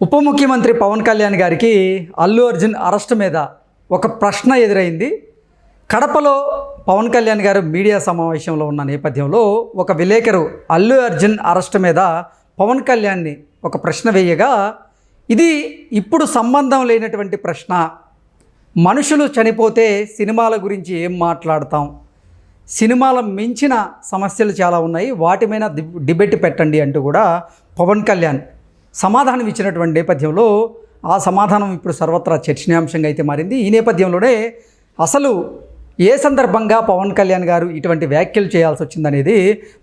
ఉప ముఖ్యమంత్రి పవన్ కళ్యాణ్ గారికి అల్లు అర్జున్ అరెస్ట్ మీద ఒక ప్రశ్న ఎదురైంది. కడపలో పవన్ కళ్యాణ్ గారు మీడియా సమావేశంలో ఉన్న నేపథ్యంలో ఒక విలేకరు అల్లు అర్జున్ అరెస్ట్ మీద పవన్ కళ్యాణ్ని ఒక ప్రశ్న వేయగా, ఇది ఇప్పుడు సంబంధం లేనటువంటి ప్రశ్న, మనుషులు చనిపోతే సినిమాల గురించి ఏం మాట్లాడతాం, సినిమాల మించిన సమస్యలు చాలా ఉన్నాయి, వాటి మీద డిబేట్ పెట్టండి అంటూ కూడా పవన్ కళ్యాణ్ సమాధానం ఇచ్చినటువంటి నేపథ్యంలో ఆ సమాధానం ఇప్పుడు సర్వత్రా చర్చనీయాంశంగా అయితే మారింది. ఈ నేపథ్యంలోనే అసలు ఏ సందర్భంగా పవన్ కళ్యాణ్ గారు ఇటువంటి వ్యాఖ్యలు చేయాల్సి వచ్చిందనేది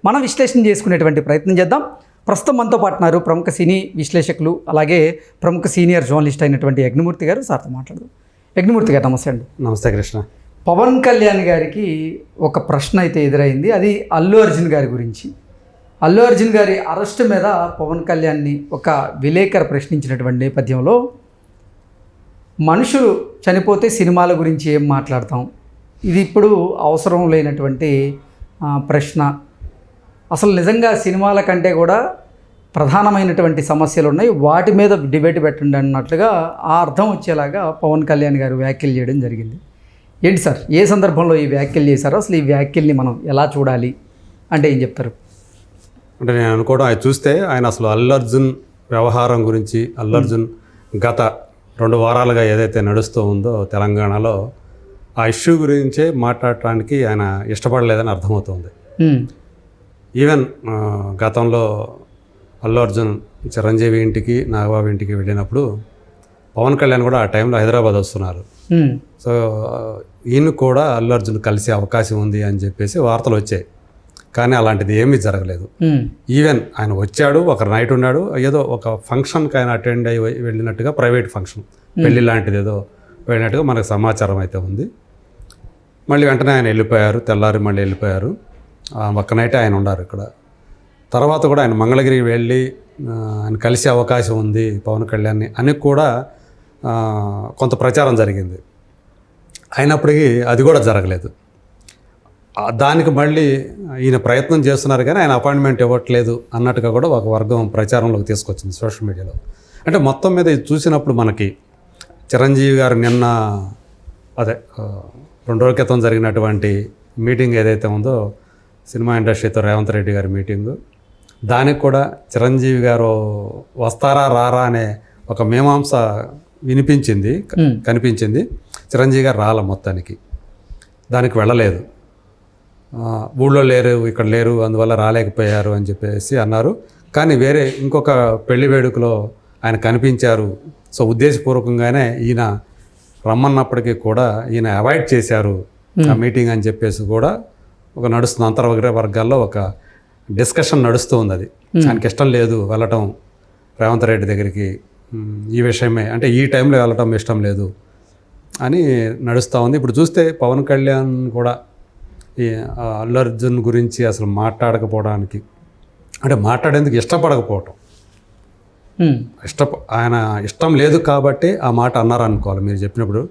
మనం విశ్లేషణ చేసుకునేటువంటి ప్రయత్నం చేద్దాం. ప్రస్తుతం మనతో పాటున్నారు ప్రముఖ సినీ విశ్లేషకులు, అలాగే ప్రముఖ సీనియర్ జర్నలిస్ట్ అయినటువంటి యజ్ఞమూర్తి గారు. సార్తో మాట్లాడదాం. యజ్ఞమూర్తి గారు నమస్తే అండి. నమస్తే కృష్ణ. పవన్ కళ్యాణ్ గారికి ఒక ప్రశ్న అయితే ఎదురైంది, అది అల్లు అర్జున్ గారి గురించి. అల్లు అర్జున్ గారి అరెస్ట్ మీద పవన్ కళ్యాణ్ని ఒక విలేకరు ప్రశ్నించినటువంటి నేపథ్యంలో, మనుషులు చనిపోతే సినిమాల గురించి ఏం మాట్లాడతాం, ఇది ఇప్పుడు అవసరం లేనటువంటి ప్రశ్న, అసలు నిజంగా సినిమాల కంటే కూడా ప్రధానమైనటువంటి సమస్యలు ఉన్నాయి, వాటి మీద డిబేట్ పెట్టండి అన్నట్లుగా ఆ అర్థం వచ్చేలాగా పవన్ కళ్యాణ్ గారు వ్యాఖ్యలు చేయడం జరిగింది. ఏంటి సార్, ఏ సందర్భంలో ఈ వ్యాఖ్యలు చేశారో, అసలు ఈ వ్యాఖ్యల్ని మనం ఎలా చూడాలి అంటే ఏం చెప్తారు? అంటే నేను అనుకోవడం, అది చూస్తే ఆయన అసలు అల్లు అర్జున్ వ్యవహారం గురించి, అల్లు అర్జున్ గత 2 వారాలుగా ఏదైతే నడుస్తూ ఉందో తెలంగాణలో, ఆ ఇష్యూ గురించే మాట్లాడటానికి ఆయన ఇష్టపడలేదని అర్థమవుతుంది. ఈవెన్ గతంలో అల్లు అర్జున్ చిరంజీవి ఇంటికి, నాగబాబు ఇంటికి వెళ్ళినప్పుడు పవన్ కళ్యాణ్ కూడా ఆ టైంలో హైదరాబాద్ వస్తున్నారు. సో ఈయన కూడా అల్లు అర్జున్ కలిసే అవకాశం ఉంది అని చెప్పేసి వార్తలు వచ్చాయి. కానీ అలాంటిది ఏమీ జరగలేదు. ఈవెన్ ఆయన వచ్చాడు, ఒక నైట్ ఉన్నాడు, ఏదో ఒక ఫంక్షన్కి ఆయన అటెండ్ అయ్యి వెళ్ళినట్టుగా, ప్రైవేట్ ఫంక్షన్, పెళ్ళి లాంటిది ఏదో వెళ్ళినట్టుగా మనకు సమాచారం అయితే ఉంది. మళ్ళీ వెంటనే ఆయన వెళ్ళిపోయారు, తెల్లారి మళ్ళీ వెళ్ళిపోయారు. ఒక్క నైట్ ఆయన ఉన్నారు ఇక్కడ. తర్వాత కూడా ఆయన మంగళగిరి వెళ్ళి ఆయన కలిసే అవకాశం ఉంది పవన్ కళ్యాణ్ని అని కూడా కొంత ప్రచారం జరిగింది. అయినప్పటికీ అది కూడా జరగలేదు. దానికి మళ్ళీ ఈయన ప్రయత్నం చేస్తున్నారు కానీ ఆయన అపాయింట్మెంట్ ఇవ్వట్లేదు అన్నట్టుగా కూడా ఒక వర్గం ప్రచారంలోకి తీసుకొచ్చింది సోషల్ మీడియాలో. అంటే మొత్తం మీద ఇది చూసినప్పుడు మనకి చిరంజీవి గారు నిన్న 2 రోజుల క్రితం జరిగినటువంటి మీటింగ్ ఏదైతే ఉందో, సినిమా ఇండస్ట్రీతో రేవంత్ రెడ్డి గారి మీటింగు, దానికి కూడా చిరంజీవి గారు వస్తారా రారా అనే ఒక మీమాంస కనిపించింది. చిరంజీవి గారు రాల, మొత్తానికి దానికి వెళ్ళలేదు. ఊళ్ళో లేరు, ఇక్కడ లేరు, అందువల్ల రాలేకపోయారు అని చెప్పేసి అన్నారు. కానీ వేరే ఇంకొక పెళ్లి వేడుకలో ఆయన కనిపించారు. సో ఉద్దేశపూర్వకంగానే ఈయన రమ్మన్నప్పటికీ కూడా ఈయన అవాయిడ్ చేశారు ఆ మీటింగ్ అని చెప్పేసి కూడా ఒక నడుస్తుంది. అంతర్వర్గాల్లో ఒక డిస్కషన్ నడుస్తూ ఉంది. అది ఆయనకి ఇష్టం లేదు వెళ్ళటం రేవంత్ రెడ్డి దగ్గరికి, ఈ విషయమే, అంటే ఈ టైంలో వెళ్ళటం ఇష్టం లేదు అని నడుస్తూ ఉంది. ఇప్పుడు చూస్తే పవన్ కళ్యాణ్ కూడా ఈ అల్లు అర్జున్ గురించి అసలు మాట్లాడకపోవడానికి, అంటే మాట్లాడేందుకు ఇష్టపడకపోవటం, ఆయన ఇష్టం లేదు కాబట్టి ఆ మాట అన్నారు అనుకోవాలి మీరు చెప్పినప్పుడు.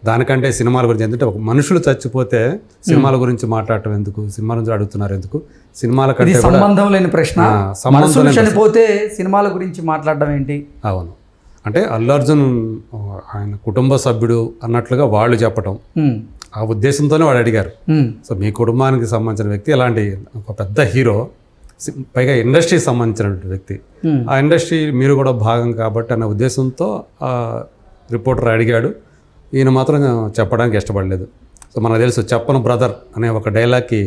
దానికంటే సినిమాల గురించి, ఎందుకంటే ఒక మనుషులు చచ్చిపోతే సినిమాల గురించి మాట్లాడటం ఎందుకు, సినిమాల గురించి అడుగుతున్నారు ఎందుకు, సినిమాల కంటే సంబంధం లేని ప్రశ్న, మనుషులు చనిపోతే సినిమాల గురించి మాట్లాడడం ఏంటి? అవును, అంటే అల్లు అర్జున్ ఆయన కుటుంబ సభ్యుడు అన్నట్లుగా వాళ్ళు చెప్పటం, ఆ ఉద్దేశంతోనే వాడు అడిగారు. సో మీ కుటుంబానికి సంబంధించిన వ్యక్తి, ఇలాంటి ఒక పెద్ద హీరో, పైగా ఇండస్ట్రీకి సంబంధించినటువంటి వ్యక్తి, ఆ ఇండస్ట్రీ మీరు కూడా భాగం కాబట్టి అనే ఉద్దేశంతో ఆ రిపోర్టర్ అడిగాడు. ఈయన మాత్రం చెప్పడానికి ఇష్టపడలేదు. సో మనకు తెలుసు, చెప్పను బ్రదర్ అనే ఒక డైలాగ్కి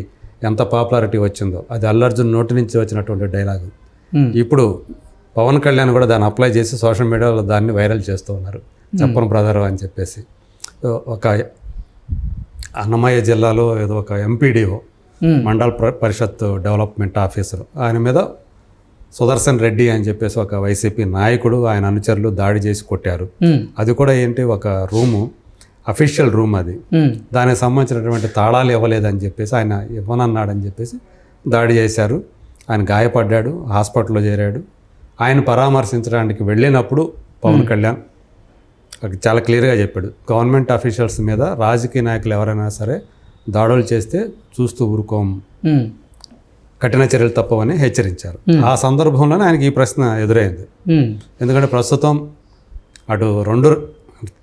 ఎంత పాపులారిటీ వచ్చిందో, అది అల్లు అర్జున్ నోటి నుంచి వచ్చినటువంటి డైలాగు. ఇప్పుడు పవన్ కళ్యాణ్ కూడా దాన్ని అప్లై చేసి సోషల్ మీడియాలో దాన్ని వైరల్ చేస్తూ ఉన్నారు, చెప్పను బ్రదర్ అని చెప్పేసి. ఒక అన్నమయ్య జిల్లాలో ఏదో ఒక ఎంపీడీఓ, మండల్ పరిషత్ డెవలప్మెంట్ ఆఫీసర్, ఆయన మీద సుదర్శన్ రెడ్డి అని చెప్పేసి ఒక వైసీపీ నాయకుడు, ఆయన అనుచరులు దాడి చేసి కొట్టారు. అది కూడా ఏంటి, ఒక రూము, అఫీషియల్ రూమ్ అది, దానికి సంబంధించినటువంటి తాళాలు ఇవ్వలేదని చెప్పేసి, ఆయన ఇవ్వనన్నాడని చెప్పేసి దాడి చేశారు. ఆయన గాయపడ్డాడు, హాస్పిటల్లో చేరాడు. ఆయన పరామర్శించడానికి వెళ్ళినప్పుడు పవన్ కళ్యాణ్ చాలా క్లియర్గా చెప్పాడు, గవర్నమెంట్ అఫీషియల్స్ మీద రాజకీయ నాయకులు ఎవరైనా సరే దాడులు చేస్తే చూస్తూ ఊరుకోం కఠిన చర్యలు తప్పవని హెచ్చరించారు. ఆ సందర్భంలోనే ఆయనకి ఈ ప్రశ్న ఎదురైంది. ఎందుకంటే ప్రస్తుతం అటు రెండు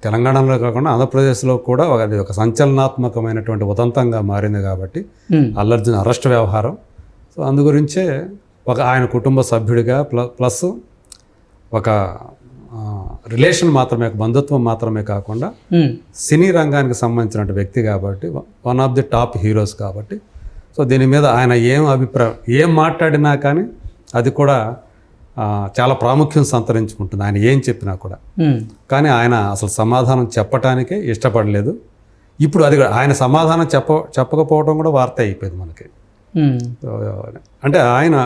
తెలంగాణలో కాకుండా ఆంధ్రప్రదేశ్లో కూడా అది ఒక సంచలనాత్మకమైనటువంటి ఉదంతంగా మారింది కాబట్టి అల్లు అర్జున్ అరెస్ట్ వ్యవహారం. సో అందు గురించే ఆయన కుటుంబ సభ్యుడిగా ప్లస్ ఒక రిలేషన్ మాత్రమే, బంధుత్వం మాత్రమే కాకుండా సినీ రంగానికి సంబంధించిన వ్యక్తి కాబట్టి, one of the top heroes కాబట్టి, సో దీని మీద ఆయన ఏం మాట్లాడినా కానీ అది కూడా చాలా ప్రాముఖ్యం సంతరించుకుంటుంది, ఆయన ఏం చెప్పినా కూడా. కానీ ఆయన అసలు సమాధానం చెప్పటానికే ఇష్టపడలేదు. ఇప్పుడు అది ఆయన సమాధానం చెప్పకపోవడం కూడా వార్త అయిపోయింది మనకి. అంటే ఆయన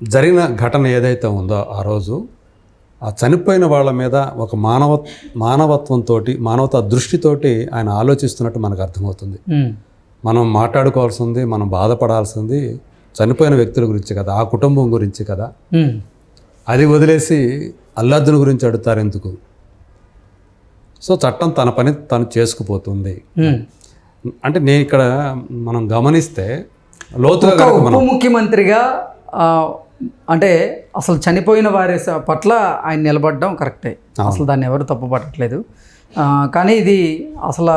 జరిగిన ఘటన ఏదైతే ఉందో ఆ రోజు, ఆ చనిపోయిన వాళ్ళ మీద ఒక మానవత్వంతో, మానవతా దృష్టితోటి ఆయన ఆలోచిస్తున్నట్టు మనకు అర్థమవుతుంది. మనం మాట్లాడుకోవాల్సింది, మనం బాధపడాల్సింది చనిపోయిన వ్యక్తుల గురించి కదా, ఆ కుటుంబం గురించి కదా. అది వదిలేసి అల్లు అర్జున్ గురించి అడుగుతారు ఎందుకు? సో చట్టం తన పని తను చేసుకుపోతుంది. అంటే నేను ఇక్కడ మనం గమనిస్తే లోతుగా ఉప ముఖ్యమంత్రిగా అంటే అసలు చనిపోయిన వారి పట్ల ఆయన నిలబడడం కరెక్టే, అసలు దాన్ని ఎవరు తప్పు పట్టట్లేదు. కానీ ఇది అసలు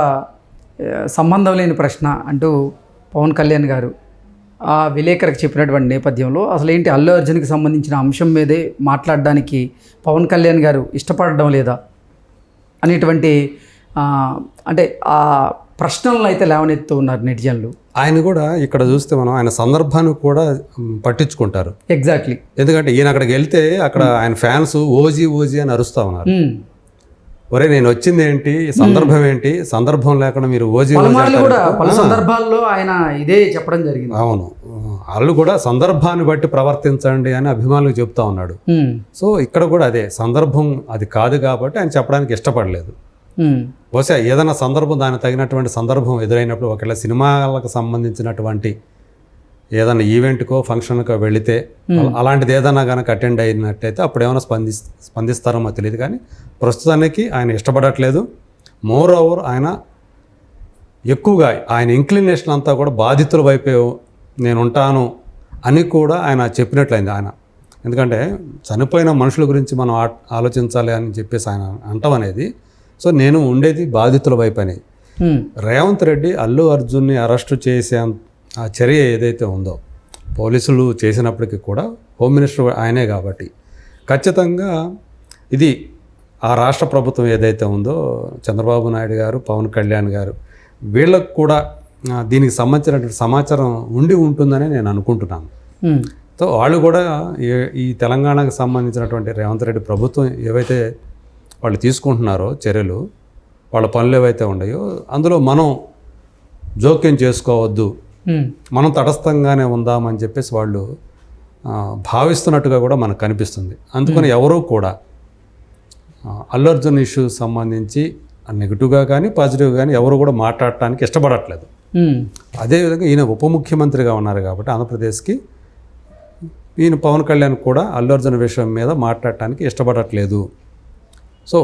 సంబంధం లేని ప్రశ్న అంటూ పవన్ కళ్యాణ్ గారు ఆ విలేకరికి చెప్పినటువంటి నేపథ్యంలో అసలు ఏంటి అల్లు అర్జున్కి సంబంధించిన అంశం మీదే మాట్లాడడానికి పవన్ కళ్యాణ్ గారు ఇష్టపడడం లేదా అనేటువంటి అంటే ఆ ప్రశ్నలను అయితే లేవనెత్తు ఉన్నారు నెటిజన్లు. ఆయన కూడా ఇక్కడ చూస్తే మనం ఆయన సందర్భాన్ని కూడా పట్టించుకుంటారు. ఎగ్జాక్ట్లీ. ఎందుకంటే ఈయన అక్కడికి వెళ్తే అక్కడ ఆయన ఫ్యాన్స్ ఓజీ అని అరుస్తూ ఉన్నారు. ఒరే నేను వచ్చింది ఏంటి, సందర్భం ఏంటి, సందర్భం లేకుండా మీరు ఓజీ కూడా పలు సందర్భాల్లో ఆయన ఇదే చెప్పడం జరిగింది. అవును, వాళ్ళు కూడా సందర్భాన్ని బట్టి ప్రవర్తించండి అని అభిమానులకు చెప్తా ఉన్నాడు. సో ఇక్కడ కూడా అదే సందర్భం అది కాదు కాబట్టి ఆయన చెప్పడానికి ఇష్టపడలేదు. బహుశా ఏదైనా సందర్భం దానికి తగినటువంటి సందర్భం ఎదురైనప్పుడు, ఒకవేళ సినిమాలకు సంబంధించినటువంటి ఏదైనా ఈవెంట్కో ఫంక్షన్కో వెళితే అలాంటిది ఏదైనా కనుక అటెండ్ అయినట్టయితే అప్పుడు ఏమైనా స్పందిస్తారో మాకు తెలియదు. కానీ ప్రస్తుతానికి ఆయన ఇష్టపడట్లేదు. మోర్ ఓవర్ ఆయన ఎక్కువగా ఆయన ఇంక్లినేషన్ అంతా కూడా బాధితుల వైపే నేను ఉంటాను అని కూడా ఆయన చెప్పినట్లయింది ఆయన. ఎందుకంటే చనిపోయిన మనుషుల గురించి మనం ఆలోచించాలి అని చెప్పేసి ఆయన అంటాం అనేది. సో నేను ఉండేది బాధితుల వైపు అనేది. రేవంత్ రెడ్డి అల్లు అర్జున్ని అరెస్టు చేసే ఆ చర్య ఏదైతే ఉందో పోలీసులు చేసినప్పటికీ కూడా హోమ్ మినిస్టర్ ఆయనే కాబట్టి ఖచ్చితంగా ఇది ఆ రాష్ట్ర ప్రభుత్వం ఏదైతే ఉందో చంద్రబాబు నాయుడు గారు, పవన్ కళ్యాణ్ గారు, వీళ్ళకు కూడా దీనికి సంబంధించినటువంటి సమాచారం ఉంటుందని నేను అనుకుంటున్నాను. సో వాళ్ళు కూడా ఈ తెలంగాణకు సంబంధించినటువంటి రేవంత్ రెడ్డి ప్రభుత్వం ఏవైతే వాళ్ళు తీసుకుంటున్నారో చర్యలు, వాళ్ళ పనులు ఏవైతే ఉన్నాయో అందులో మనం జోక్యం చేసుకోవద్దు, మనం తటస్థంగానే ఉందామని చెప్పేసి వాళ్ళు భావిస్తున్నట్టుగా కూడా మనకు కనిపిస్తుంది. అందుకని ఎవరూ కూడా అల్లు అర్జున్ ఇష్యూ సంబంధించి నెగిటివ్గా కానీ పాజిటివ్గా కానీ ఎవరు కూడా మాట్లాడటానికి ఇష్టపడట్లేదు. అదేవిధంగా ఈయన ఉప ముఖ్యమంత్రిగా ఉన్నారు కాబట్టి ఆంధ్రప్రదేశ్కి, ఈయన పవన్ కళ్యాణ్ కూడా అల్లు అర్జున్ విషయం మీద మాట్లాడటానికి ఇష్టపడట్లేదు. సో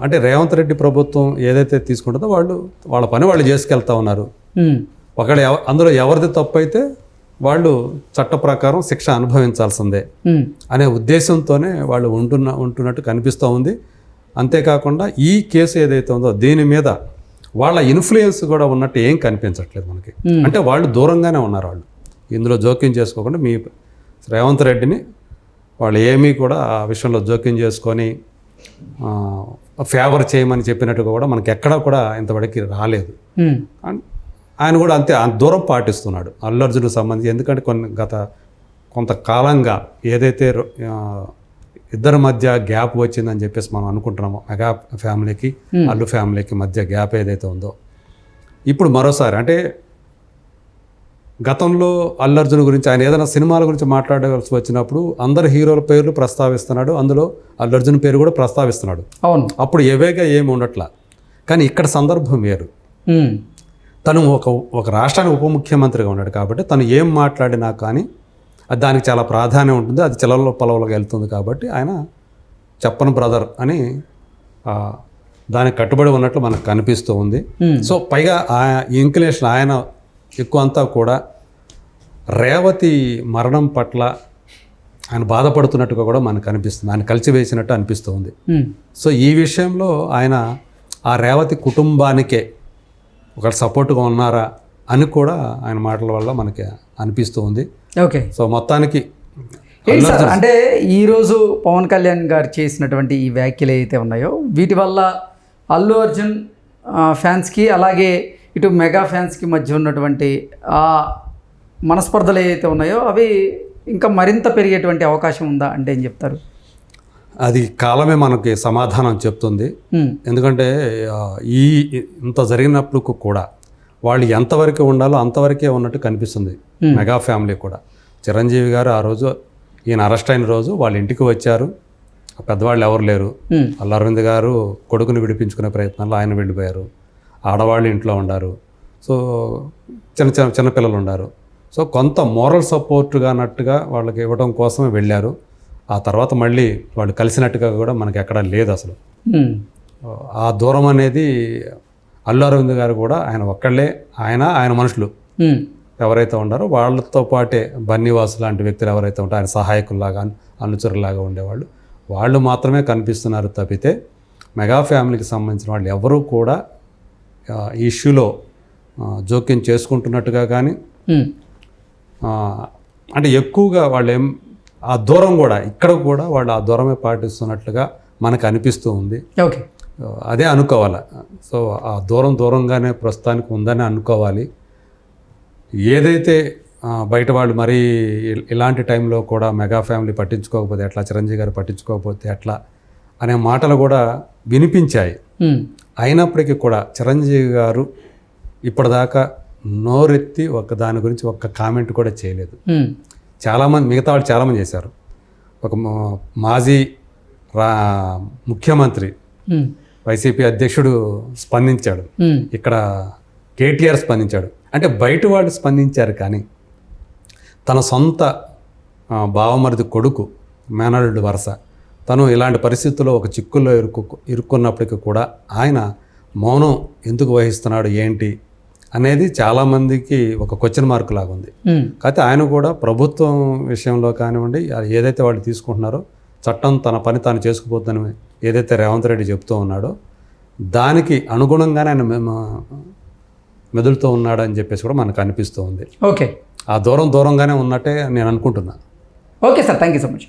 అంటే రేవంత్ రెడ్డి ప్రభుత్వం ఏదైతే తీసుకుంటుందో వాళ్ళ పని వాళ్ళు చేసుకెళ్తా ఉన్నారు. ఒకవేళ అందులో ఎవరిది తప్పు అయితే వాళ్ళు చట్ట ప్రకారం శిక్ష అనుభవించాల్సిందే అనే ఉద్దేశంతోనే వాళ్ళు ఉంటున్నట్టు కనిపిస్తూ ఉంది. అంతేకాకుండా ఈ కేసు ఏదైతే ఉందో దీని మీద వాళ్ళ ఇన్ఫ్లుయెన్స్ కూడా ఉన్నట్టు ఏం కనిపించట్లేదు మనకి. అంటే వాళ్ళు దూరంగానే ఉన్నారు. వాళ్ళు ఇందులో జోక్యం చేసుకోకుండా మీ రేవంత్ రెడ్డిని వాళ్ళు ఏమీ కూడా ఆ విషయంలో జోక్యం చేసుకొని ఫేవర్ చేయమని చెప్పినట్టుగా కూడా మనకి ఎక్కడా కూడా ఇంతవరకు రాలేదు. ఆయన కూడా అంతే దూరం పాటిస్తున్నాడు అల్లు అర్జున్కి సంబంధించి. ఎందుకంటే కొంతకాలంగా ఏదైతే ఇద్దరి మధ్య గ్యాప్ వచ్చిందని చెప్పేసి మనం అనుకుంటున్నామో, మెగా ఫ్యామిలీకి అల్లు ఫ్యామిలీకి మధ్య గ్యాప్ ఏదైతే ఉందో, ఇప్పుడు మరోసారి అంటే గతంలో అల్లు అర్జున్ గురించి ఆయన ఏదైనా సినిమాల గురించి మాట్లాడవలసి వచ్చినప్పుడు అందరు హీరోల పేర్లు ప్రస్తావిస్తున్నాడు, అందులో అల్లు అర్జున్ పేరు కూడా ప్రస్తావిస్తున్నాడు. అవును, అప్పుడు ఏవేగా ఏమి ఉండట్లా. కానీ ఇక్కడ సందర్భం వేరు. తను ఒక రాష్ట్రానికి ఉప ముఖ్యమంత్రిగా ఉన్నాడు కాబట్టి తను ఏం మాట్లాడినా కానీ అది దానికి చాలా ప్రాధాన్యం ఉంటుంది, అది చిలవలో పొలవలుగా వెళ్తుంది కాబట్టి ఆయన చెప్పను బ్రదర్ అని దానికి కట్టుబడి ఉన్నట్లు మనకు కనిపిస్తూ ఉంది. సో పైగా ఇంక్లినేషన్ ఆయన ఎక్కువ అంతా కూడా రేవతి మరణం పట్ల ఆయన బాధపడుతున్నట్టుగా కూడా మనకు అనిపిస్తుంది, ఆయన కలిసివేసినట్టు అనిపిస్తుంది. సో ఈ విషయంలో ఆయన ఆ రేవతి కుటుంబానికే ఒక సపోర్ట్గా ఉన్నారా అని కూడా ఆయన మాటల వల్ల మనకి అనిపిస్తూ ఉంది. ఓకే, సో మొత్తానికి ఏంటి సార్ అంటే ఈరోజు పవన్ కళ్యాణ్ గారు చేసినటువంటి ఈ వ్యాఖ్యలు ఏవైతే ఉన్నాయో వీటి వల్ల అల్లు అర్జున్ ఫ్యాన్స్కి అలాగే ఇటు మెగా ఫ్యాన్స్కి మధ్య ఉన్నటువంటి ఆ మనస్పర్ధలు ఏవైతే ఉన్నాయో అవి ఇంకా మరింత పెరిగేటువంటి అవకాశం ఉందా అంటే ఏం చెప్తారు? అది కాలమే మనకి సమాధానం చెప్తుంది. ఎందుకంటే ఈ ఇంత జరిగినప్పుడు కూడా వాళ్ళు ఎంతవరకు ఉండాలో అంతవరకే ఉన్నట్టు కనిపిస్తుంది మెగా ఫ్యామిలీ కూడా. చిరంజీవి గారు ఆ రోజు ఈయన అరెస్ట్ అయిన రోజు వాళ్ళ ఇంటికి వచ్చారు, పెద్దవాళ్ళు ఎవరు లేరు. అల్లు అరవింద్ గారు కొడుకుని విడిపించుకునే ప్రయత్నంలో ఆయన వెళ్ళిపోయారు, ఆడవాళ్ళు ఇంట్లో ఉండారు, సో చిన్నపిల్లలు ఉన్నారు. సో కొంత మోరల్ సపోర్ట్గా అన్నట్టుగా వాళ్ళకి ఇవ్వడం కోసమే వెళ్ళారు. ఆ తర్వాత మళ్ళీ వాళ్ళు కలిసినట్టుగా కూడా మనకి ఎక్కడా లేదు అసలు. ఆ దూరం అనేది అల్లు అరవింద్ గారు కూడా ఆయన ఒక్కళ్ళే, ఆయన మనుషులు ఎవరైతే ఉన్నారో వాళ్ళతో పాటే బన్నీవాసు లాంటి వ్యక్తులు ఎవరైతే ఉంటారో ఆయన సహాయకుల్లాగా అనుచరులాగా ఉండేవాళ్ళు, వాళ్ళు మాత్రమే కనిపిస్తున్నారు తప్పితే మెగా ఫ్యామిలీకి సంబంధించిన వాళ్ళు ఎవరూ కూడా ఈ ఇష్యూలో జోక్యం చేసుకుంటున్నట్టుగా కానీ అంటే ఎక్కువగా వాళ్ళు ఆ దూరం కూడా ఇక్కడ కూడా వాళ్ళు ఆ దూరమే పాటిస్తున్నట్లుగా మనకు అనిపిస్తూ ఉంది. ఓకే, అదే అనుకోవాలి. సో ఆ దూరంగానే ప్రస్తుతానికి ఉందని అనుకోవాలి. ఏదైతే బయట వాళ్ళు మరీ ఇలాంటి టైంలో కూడా మెగా ఫ్యామిలీ పట్టించుకోకపోతే ఎట్లా, చిరంజీవి గారు పట్టించుకోకపోతే ఎట్లా అనే మాటలు కూడా వినిపించాయి. అయినప్పటికీ కూడా చిరంజీవి గారు ఇప్పటిదాకా నోరెత్తి దాని గురించి ఒక్క కామెంట్ కూడా చేయలేదు. చాలామంది మిగతా వాళ్ళు చాలామంది చేశారు. ఒక మాజీ ముఖ్యమంత్రి వైసీపీ అధ్యక్షుడు స్పందించాడు, ఇక్కడ కేటీఆర్ స్పందించాడు. అంటే బయట వాళ్ళు స్పందించారు కానీ తన సొంత బావమరిది కొడుకు మేనల్లుడు వరుస తను ఇలాంటి పరిస్థితుల్లో ఒక చిక్కుల్లో ఇరుక్కున్నప్పటికీ కూడా ఆయన మౌనం ఎందుకు వహిస్తున్నాడు ఏంటి అనేది చాలామందికి ఒక క్వశ్చన్ మార్క్ లాగా ఉంది. కాకపోతే ఆయన కూడా ప్రభుత్వం విషయంలో కానివ్వండి ఏదైతే వాళ్ళు తీసుకుంటున్నారో చట్టం తన పని తాను చేసుకుపోతుందని ఏదైతే రేవంత్ రెడ్డి చెప్తూ ఉన్నాడో దానికి అనుగుణంగానే ఆయన మెదులుతూ ఉన్నాడని చెప్పేసి కూడా మనకు అనిపిస్తూ ఉంది. ఓకే, ఆ దూరంగానే ఉన్నట్టే నేను అనుకుంటున్నాను. Okay sir, thank you so much.